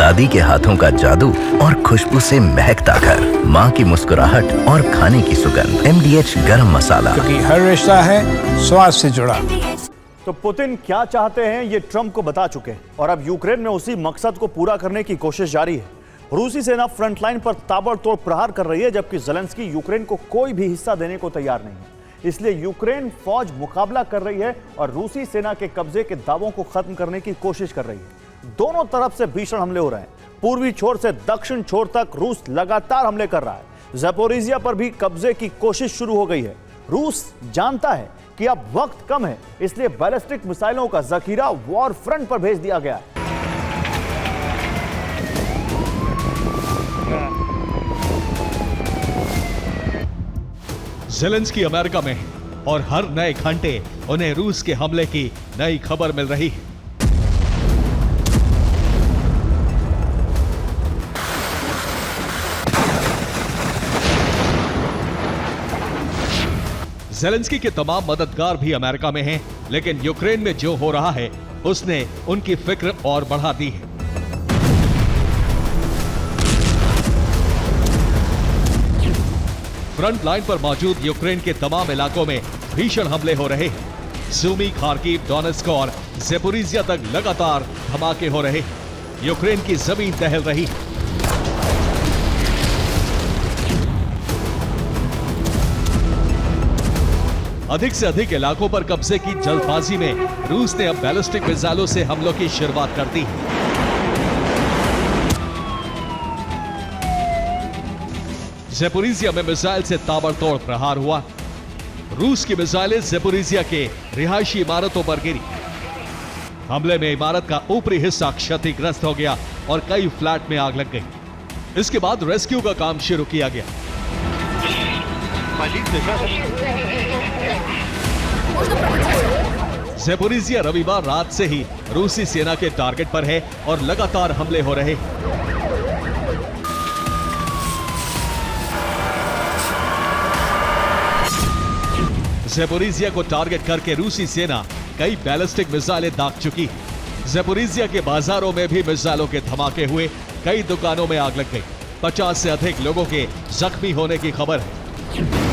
दादी के हाथों का जादू और खुशबू से महकता घर, माँ की मुस्कुराहट और खाने की सुगंध। MDH गरम मसाला, क्योंकि हर रिश्ता है स्वाद से जुड़ा। तो पुतिन क्या चाहते हैं ये ट्रंप को बता चुके हैं और अब यूक्रेन में उसी मकसद को पूरा करने की कोशिश जारी है। रूसी सेना फ्रंटलाइन पर ताबड़तोड़ प्रहार कर रही है, जबकि ज़ेलेंस्की यूक्रेन को कोई भी हिस्सा देने को तैयार नहीं है। इसलिए यूक्रेन फौज मुकाबला कर रही है और रूसी सेना के कब्जे के दावों को खत्म करने की कोशिश कर रही है। दोनों तरफ से भीषण हमले हो रहे हैं। पूर्वी छोर से दक्षिण छोर तक रूस लगातार हमले कर रहा है। ज़ैपोरिज़िया पर भी कब्जे की कोशिश शुरू हो गई है। रूस जानता है कि अब वक्त कम है, इसलिए बैलिस्टिक मिसाइलों का जखीरा वॉर फ्रंट पर भेज दिया गया है। ज़ेलेंस्की अमेरिका में है और हर नए घंटे उन्हें रूस के हमले की नई खबर मिल रही है। ज़ेलेंस्की के तमाम मददगार भी अमेरिका में हैं, लेकिन यूक्रेन में जो हो रहा है उसने उनकी फिक्र और बढ़ा दी है। फ्रंट लाइन पर मौजूद यूक्रेन के तमाम इलाकों में भीषण हमले हो रहे हैं। सूमी, खार्किव, डोनेट्स्क और ज़ैपोरिज़िया तक लगातार धमाके हो रहे हैं। यूक्रेन की जमीन दहल रही है। अधिक से अधिक इलाकों पर कब्जे की जल्दबाजी में रूस ने अब बैलिस्टिक मिसाइलों से हमलों की शुरुआत कर दी है। ज़ैपोरिज़िया में मिसाइल से ताबड़तोड़ प्रहार हुआ। रूस की मिसाइलें ज़ैपोरिज़िया के रिहायशी इमारतों पर गिरी। हमले में इमारत का ऊपरी हिस्सा क्षतिग्रस्त हो गया और कई फ्लैट में आग लग गई। इसके बाद रेस्क्यू का काम शुरू किया गया। ज़ैपोरिज़िया रविवार रात से ही रूसी सेना के टारगेट पर है और लगातार हमले हो रहे हैं। ज़ैपोरिज़िया को टारगेट करके रूसी सेना कई बैलिस्टिक मिसाइलें दाग चुकी है। ज़ैपोरिज़िया के बाजारों में भी मिसाइलों के धमाके हुए। कई दुकानों में आग लग गई। 50 से अधिक लोगों के जख्मी होने की खबर है।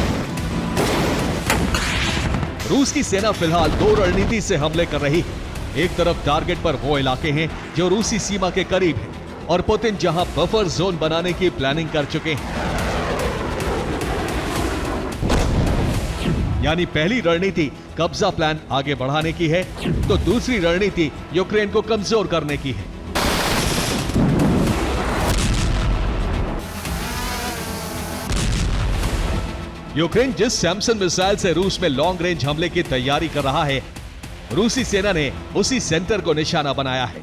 रूस की सेना फिलहाल दो रणनीति से हमले कर रही है। एक तरफ टारगेट पर वो इलाके हैं जो रूसी सीमा के करीब हैं और पुतिन जहां बफर जोन बनाने की प्लानिंग कर चुके हैं। यानी पहली रणनीति कब्जा प्लान आगे बढ़ाने की है, तो दूसरी रणनीति यूक्रेन को कमजोर करने की है। यूक्रेन जिस सैमसन मिसाइल से रूस में लॉन्ग रेंज हमले की तैयारी कर रहा है, रूसी सेना ने उसी सेंटर को निशाना बनाया है।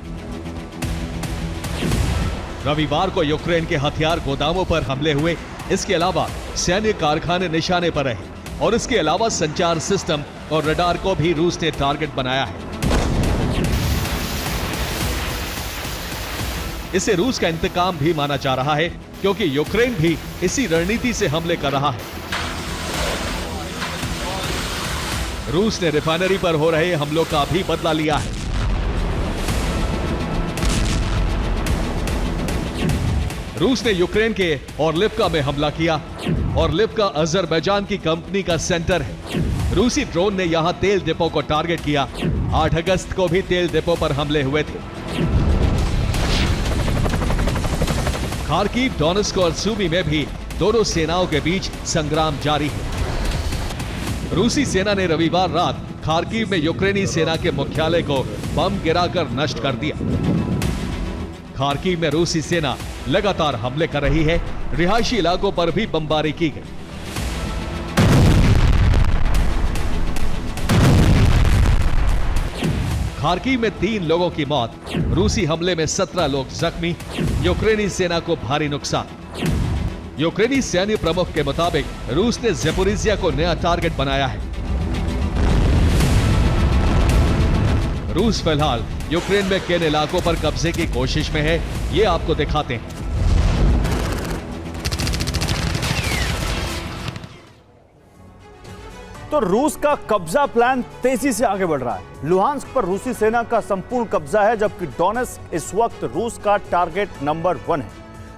रविवार को यूक्रेन के हथियार गोदामों पर हमले हुए। इसके अलावा सैन्य कारखाने निशाने पर रहे और इसके अलावा संचार सिस्टम और रडार को भी रूस ने टारगेट बनाया है। इसे रूस का इंतकाम भी माना जा रहा है, क्योंकि यूक्रेन भी इसी रणनीति से हमले कर रहा है। रूस ने रिफाइनरी पर हो रहे हमलों का भी बदला लिया है। रूस ने यूक्रेन के ओरलिव्का में हमला किया। ओरलिव्का अजरबैजान की कंपनी का सेंटर है। रूसी ड्रोन ने यहां तेल डिपो को टारगेट किया। 8 अगस्त को भी तेल डिपो पर हमले हुए थे। खार्किव, डोनेट्स्क और सूमी में भी दोनों सेनाओं के बीच संग्राम जारी है। रूसी सेना ने रविवार रात खार्किव में यूक्रेनी सेना के मुख्यालय को बम गिराकर नष्ट कर दिया। खार्किव में रूसी सेना लगातार हमले कर रही है। रिहायशी इलाकों पर भी बमबारी की गई। खार्किव में 3 लोगों की मौत, रूसी हमले में 17 लोग जख्मी। यूक्रेनी सेना को भारी नुकसान। यूक्रेनी सैन्य प्रमुख के मुताबिक रूस ने ज़ैपोरिज़िया को नया टारगेट बनाया है। रूस फिलहाल यूक्रेन में किन इलाकों पर कब्जे की कोशिश में है, ये आपको दिखाते हैं। तो रूस का कब्जा प्लान तेजी से आगे बढ़ रहा है। लुहांस्क पर रूसी सेना का संपूर्ण कब्जा है, जबकि डोनेट्स्क इस वक्त रूस का टारगेट नंबर 1 है।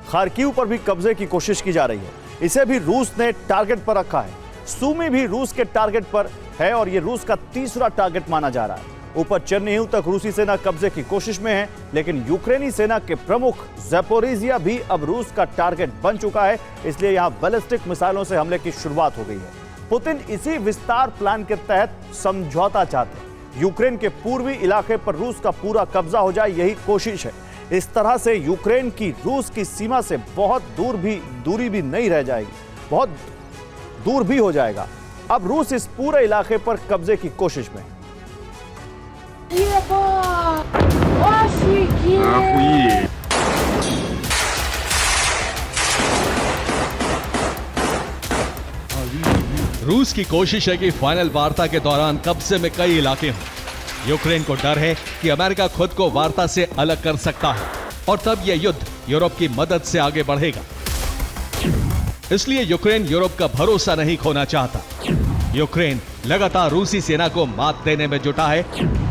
खार्किव पर भी कब्जे की कोशिश की जा रही है, इसे भी रूस ने टारगेट पर रखा है। सूमी भी रूस के टारगेट पर है और यह रूस का तीसरा टारगेट माना जा रहा है। ऊपर चेर्निहिव तक रूसी सेना कब्जे की कोशिश में है, लेकिन यूक्रेनी सेना के प्रमुख ज़ैपोरिज़िया भी अब रूस का टारगेट बन चुका है, इसलिए यहां बैलिस्टिक मिसाइलों से हमले की शुरुआत हो गई है। पुतिन इसी विस्तार प्लान के तहत समझौता चाहते हैं। यूक्रेन के पूर्वी इलाके पर रूस का पूरा कब्जा हो जाए, यही कोशिश है। इस तरह से यूक्रेन की रूस की सीमा से बहुत दूरी भी नहीं रह जाएगी, बहुत दूर भी हो जाएगा। अब रूस इस पूरे इलाके पर कब्जे की कोशिश में है। रूस की कोशिश है कि फाइनल वार्ता के दौरान कब्जे में कई इलाके हों। यूक्रेन को डर है कि अमेरिका खुद को वार्ता से अलग कर सकता है और तब यह युद्ध यूरोप की मदद से आगे बढ़ेगा। इसलिए यूक्रेन यूरोप का भरोसा नहीं खोना चाहता। यूक्रेन लगातार रूसी सेना को मात देने में जुटा है।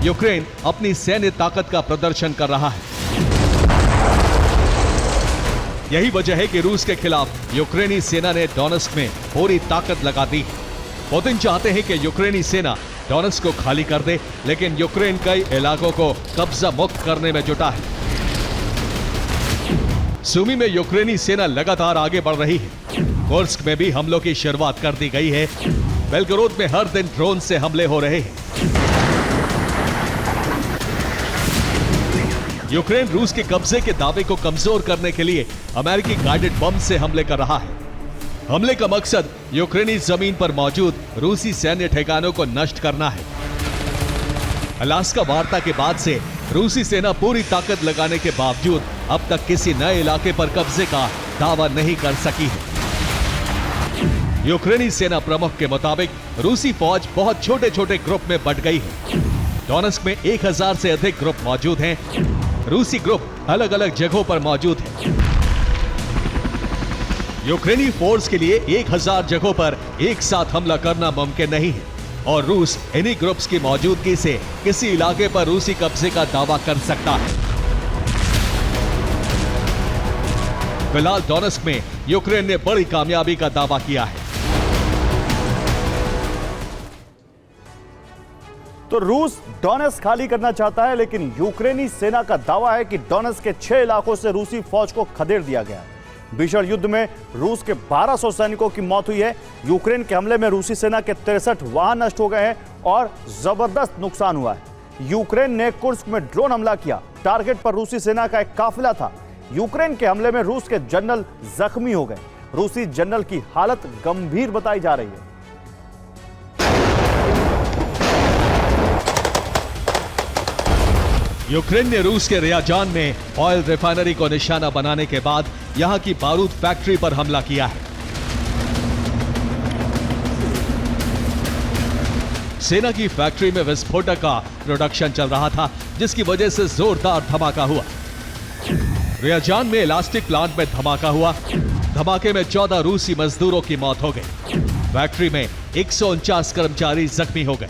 यूक्रेन अपनी सैन्य ताकत का प्रदर्शन कर रहा है। यही वजह है कि रूस के खिलाफ यूक्रेनी सेना ने डोनेट्स्क में पूरी ताकत लगा दी। पुतिन चाहते हैं कि यूक्रेनी सेना डोनेट्स्क को खाली कर दे, लेकिन यूक्रेन कई इलाकों को कब्जा मुक्त करने में जुटा है। सूमी में यूक्रेनी सेना लगातार आगे बढ़ रही है। कुर्स्क में भी हमलों की शुरुआत कर दी गई है। बेलगोरोद में हर दिन ड्रोन से हमले हो रहे हैं। यूक्रेन रूस के कब्जे के दावे को कमजोर करने के लिए अमेरिकी गाइडेड बम से हमले कर रहा है। हमले का मकसद यूक्रेनी जमीन पर मौजूद रूसी सैन्य ठिकानों को नष्ट करना है। अलास्का वार्ता के बाद से रूसी सेना पूरी ताकत लगाने के बावजूद अब तक किसी नए इलाके पर कब्जे का दावा नहीं कर सकी है। यूक्रेनी सेना प्रमुख के मुताबिक रूसी फौज बहुत छोटे छोटे ग्रुप में बंट गई है। डोनेट्स्क में 1000 से अधिक ग्रुप मौजूद हैं। रूसी ग्रुप अलग अलग जगहों पर मौजूद है। यूक्रेनी फोर्स के लिए 1000 जगहों पर एक साथ हमला करना मुमकिन नहीं है और रूस इन्हीं ग्रुप्स की मौजूदगी से किसी इलाके पर रूसी कब्जे का दावा कर सकता है। फिलहाल डोनेट्स्क में यूक्रेन ने बड़ी कामयाबी का दावा किया है। तो रूस डोनेट्स्क खाली करना चाहता है, लेकिन यूक्रेनी सेना का दावा है कि डोनेट्स्क के 6 इलाकों से रूसी फौज को खदेड़ दिया गया है। भीषण युद्ध में रूस के 1200 सैनिकों की मौत हुई है। यूक्रेन के हमले में रूसी सेना के 63 वाहन नष्ट हो गए हैं और जबरदस्त नुकसान हुआ है। यूक्रेन ने कुर्स्क में ड्रोन हमला किया। टारगेट पर रूसी सेना का एक काफिला था। यूक्रेन के हमले में रूस के जनरल जख्मी हो गए। रूसी जनरल की हालत गंभीर बताई जा रही है। यूक्रेन ने रूस के रियाजान में ऑयल रिफाइनरी को निशाना बनाने के बाद यहां की बारूद फैक्ट्री पर हमला किया है। सेना की फैक्ट्री में विस्फोटक का प्रोडक्शन चल रहा था, जिसकी वजह से जोरदार धमाका हुआ। रियाजान में इलास्टिक प्लांट में धमाका हुआ। धमाके में 14 रूसी मजदूरों की मौत हो गई। फैक्ट्री में 149 कर्मचारी जख्मी हो गए।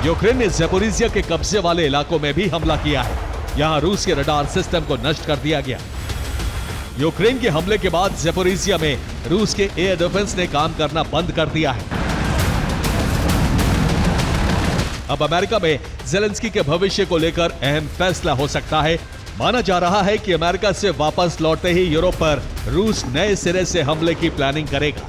यूक्रेन ने ज़ैपोरिज़िया के कब्जे वाले इलाकों में भी हमला किया है। यहां रूस के रडार सिस्टम को नष्ट कर दिया गया। यूक्रेन के हमले के बाद ज़ैपोरिज़िया में रूस के एयर डिफेंस ने काम करना बंद कर दिया है। अब अमेरिका में ज़ेलेंस्की के भविष्य को लेकर अहम फैसला हो सकता है। माना जा रहा है कि अमेरिका से वापस लौटते ही यूरोप पर रूस नए सिरे से हमले की प्लानिंग करेगा।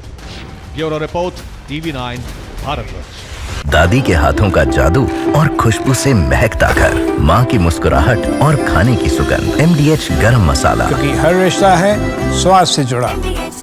Bureau report, TV9 Bharatvarsh. दादी के हाथों का जादू और खुशबू से महकता घर, माँ की मुस्कुराहट और खाने की सुगंध, MDH गरम मसाला। क्योंकि हर रिश्ता है स्वाद से जुड़ा।